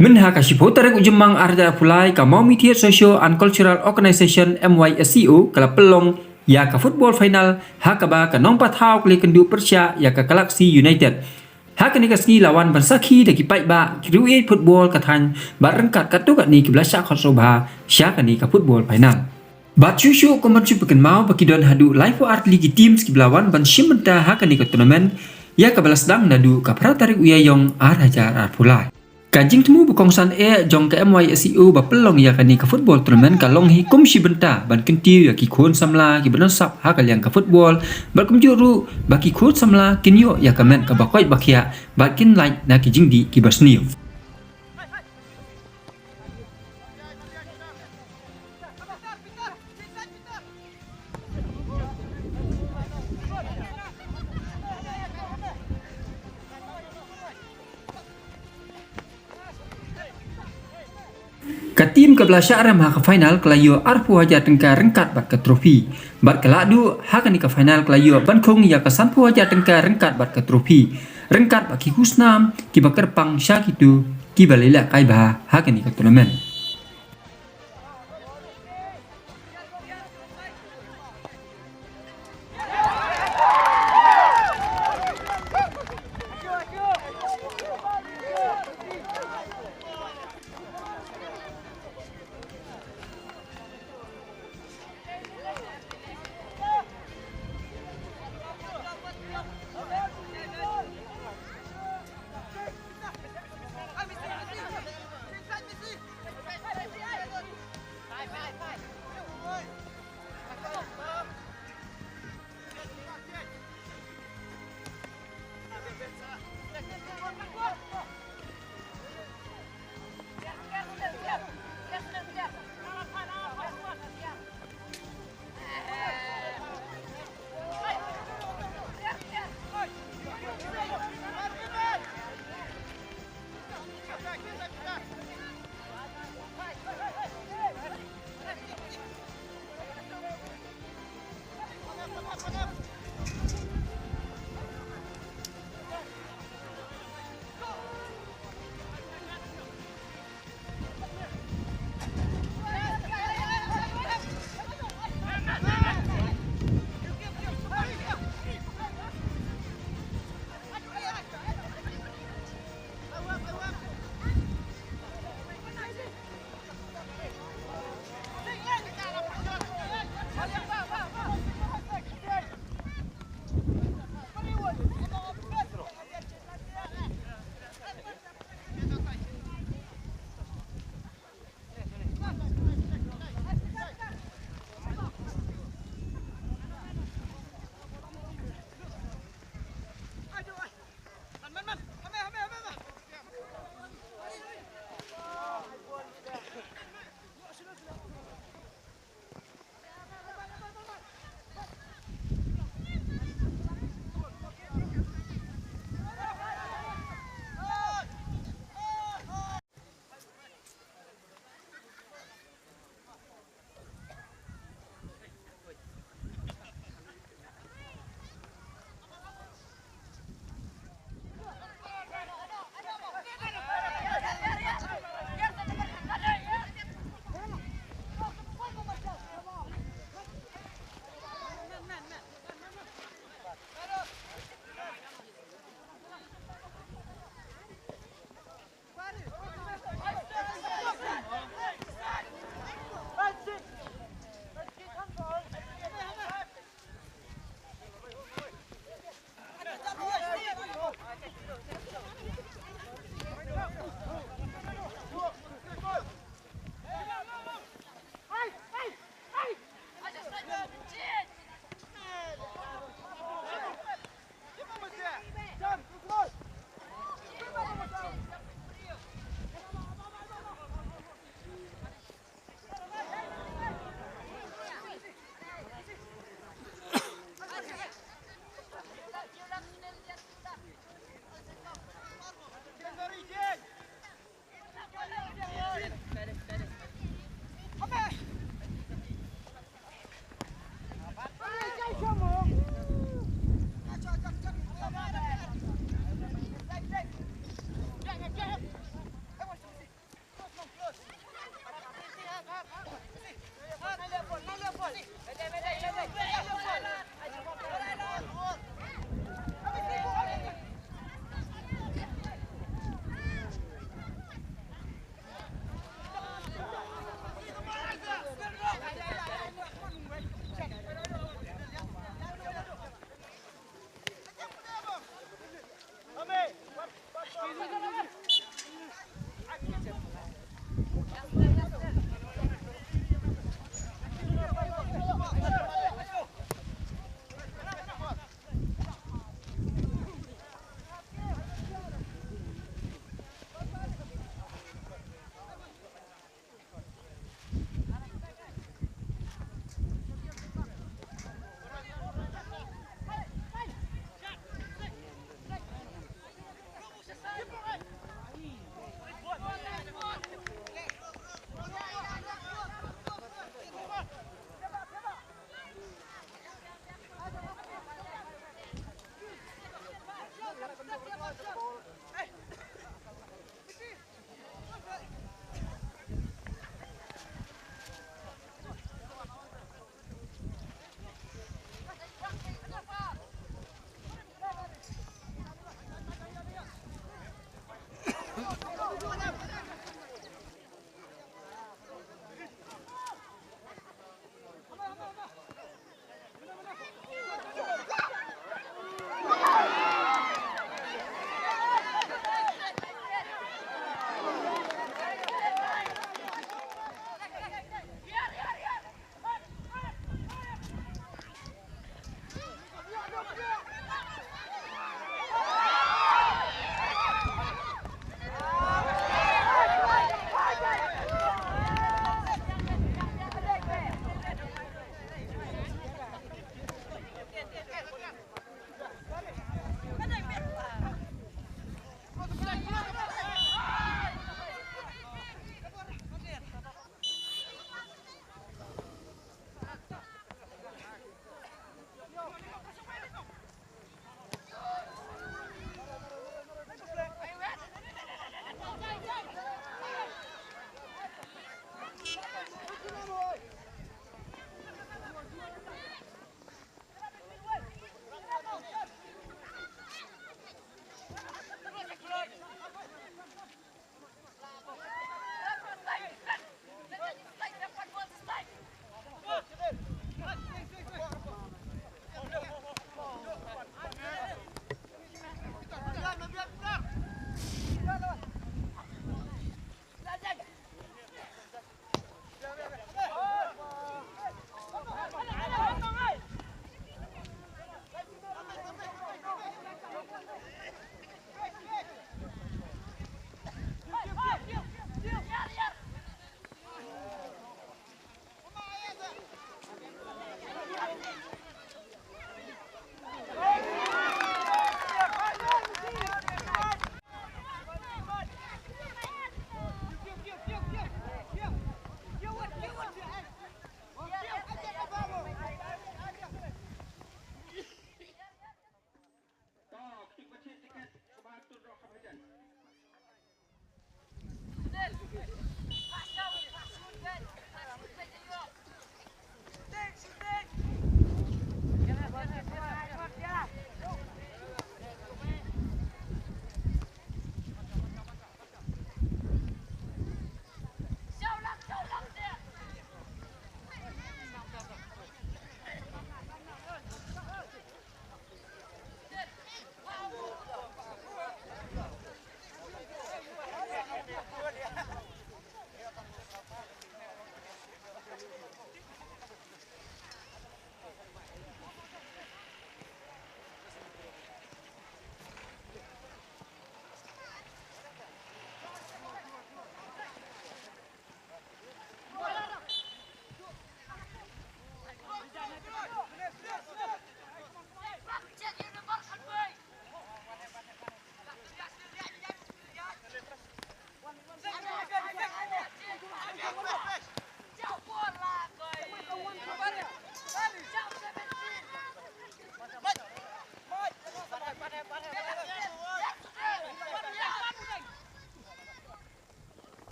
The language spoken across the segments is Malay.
Minha Kashipo tarik ujemang arda pulai ka mau media social and cultural organization MYSCO kala pelong ya ka football final hakaba ka nong patau kali kendu Persia ya ka Galaxy United. Hakani kasni lawan bersaki daki pai ba kiruit football katan barengkat katuk ni ki belasyak khosoba syakani ka football final. Bat shushu komensu pekan mau baki don hadu live art ligi teams ki belawan ban shimenta hakani ka turnamen ya ka balas dang nadu ka pratarik uyayong hajar pulai. Kajing temu berkongsan jong ke MYSCO bapelong ya kani ke football turnamen kalong hi kum si benta ban kentiu ya ki khon samla ki benasap ha kaliang ke football bat kum juru baki khon samla kinyo ya kamen ka bakoi bakia bat kin like na ki jingdi ki basniu. Katim ke belasyak ram ha ke final kelayu arpu haja tengka rengkat bat ke trofi. Bat keladu ha kani ke final kelayu bankong ya ke sampu haja tengka rengkat bat ke trofi. Rengkat baki kusnam ki bakar pang syakitu ki balila kai bah ha kani ke turnamen.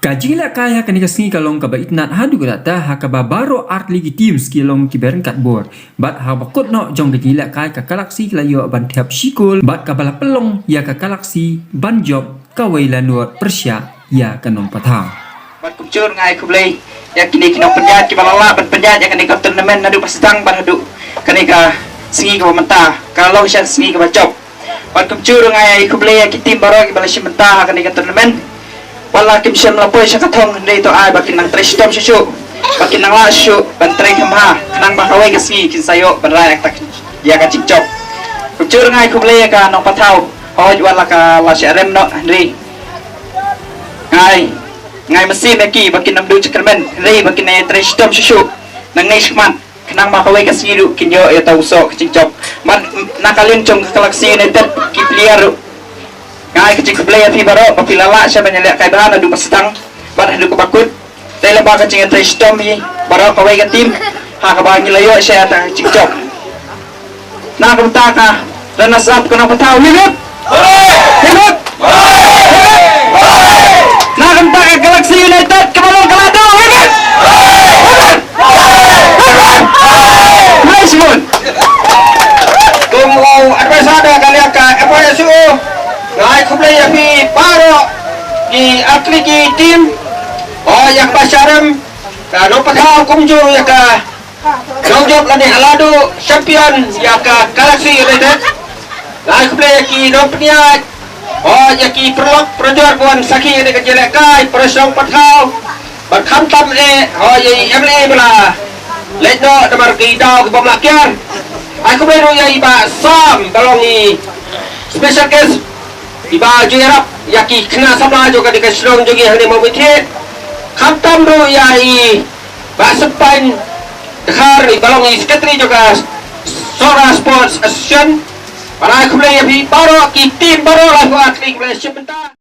Kajila kaya kanika singi kalong kaba itnat hadu kata hakaba baro art ligi team skilong kiberen kat bor. Bat habakut no jong kajila kaya ka galaksi kelayo ban tiap shikul bat kabala pelong ya ka galaksi ban job kawai lanuat Persia ya kanong patang. Bat kumcur ngai kublai ya kini kinong penjat kibalala ban penjat ya kanika turnamen nadu pasang ban hadu kanika singi kaba mentah kalau siya singi kaba job. Bat kumcur ngai kublai ya kitim baro kibala siya mentah kanika turnamen wala kim siya melapoy siya katong dito ay bakin nang trestom siya bakin nang lasyo bantray kamha kanang bakaway kasi kinsayo banray tak ya ka tiktok kucur ngai kublay ka nang pataw hoy wala ka la siya rem no Henry ngai masi meki bakin nang du chakramen Henry bakin na trestom siya nang nishman kanang bakaway kasi lu kinyo ito uso ka tiktok man nakalincong Galaxy United kipliaro ngai kecik keblaya ti baro papilala siya banyalak kay bahan adu pasitang ban adu kabakut dahil ba ka cinga trestom yi baro kaway ka team ha ka ba ngilayo siya ta cikcok na kumta ka ranas up ko na pataw himot himot na kumta ka Galaxy United kabalong kalado himot nice one kung adversada kalian ka FSU ngai kublai api paro di atliki tim yang pasyaram no patau kumju ya ka nongjob lani alado champion ya ka Galaxy United ngai kublai ki no pniat ya ki perlok projor buan saki de kejelek kai persong patau berkham tam ye emle bela ledo damar ki dau ke bamlakian ai kublai ro ya iba sam balongi special case iba juerap yaki kena sama juga di keserong jogi hane mau bitit khatam ro yai basepan dekhar balong sekretari juga Sora Sports Association para kublai api baro ki tim baro lah atlet kublai sebentar